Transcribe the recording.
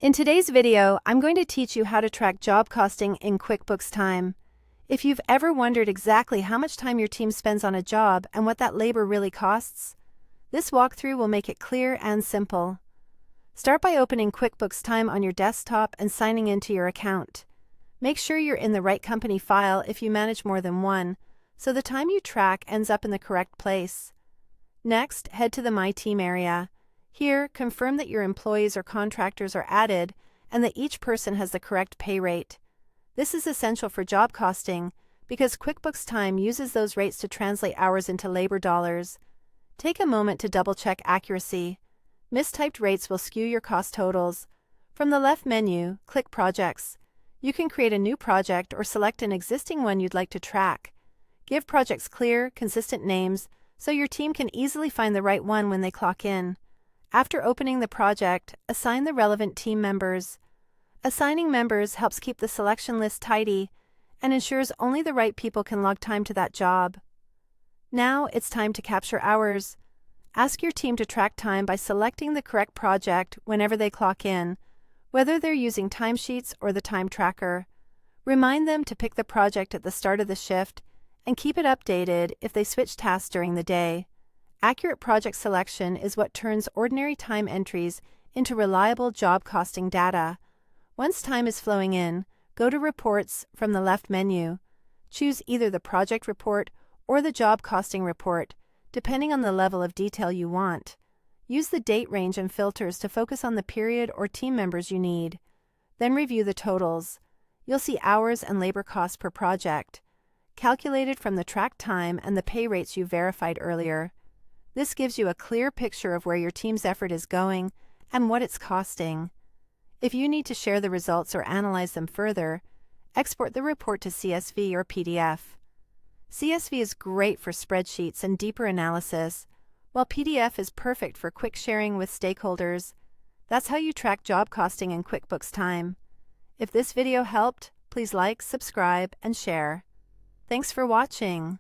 In today's video, I'm going to teach you how to track job costing in QuickBooks Time. If you've ever wondered exactly how much time your team spends on a job and what that labor really costs, this walkthrough will make it clear and simple. Start by opening QuickBooks Time on your desktop and signing into your account. Make sure you're in the right company file if you manage more than one, so the time you track ends up in the correct place. Next, head to the My Team area. Here, confirm that your employees or contractors are added and that each person has the correct pay rate. This is essential for job costing because QuickBooks Time uses those rates to translate hours into labor dollars. Take a moment to double-check accuracy. Mistyped rates will skew your cost totals. From the left menu, click Projects. You can create a new project or select an existing one you'd like to track. Give projects clear, consistent names so your team can easily find the right one when they clock in. After opening the project, assign the relevant team members. Assigning members helps keep the selection list tidy and ensures only the right people can log time to that job. Now it's time to capture hours. Ask your team to track time by selecting the correct project whenever they clock in, whether they're using timesheets or the time tracker. Remind them to pick the project at the start of the shift and keep it updated if they switch tasks during the day. Accurate project selection is what turns ordinary time entries into reliable job costing data. Once time is flowing in, go to Reports from the left menu. Choose either the project report or the job costing report, depending on the level of detail you want. Use the date range and filters to focus on the period or team members you need. Then review the totals. You'll see hours and labor costs per project, calculated from the tracked time and the pay rates you verified earlier. This gives you a clear picture of where your team's effort is going and what it's costing. If you need to share the results or analyze them further, export the report to CSV or PDF. CSV is great for spreadsheets and deeper analysis, while PDF is perfect for quick sharing with stakeholders. That's how you track job costing in QuickBooks Time. If this video helped, please like, subscribe, and share. Thanks for watching.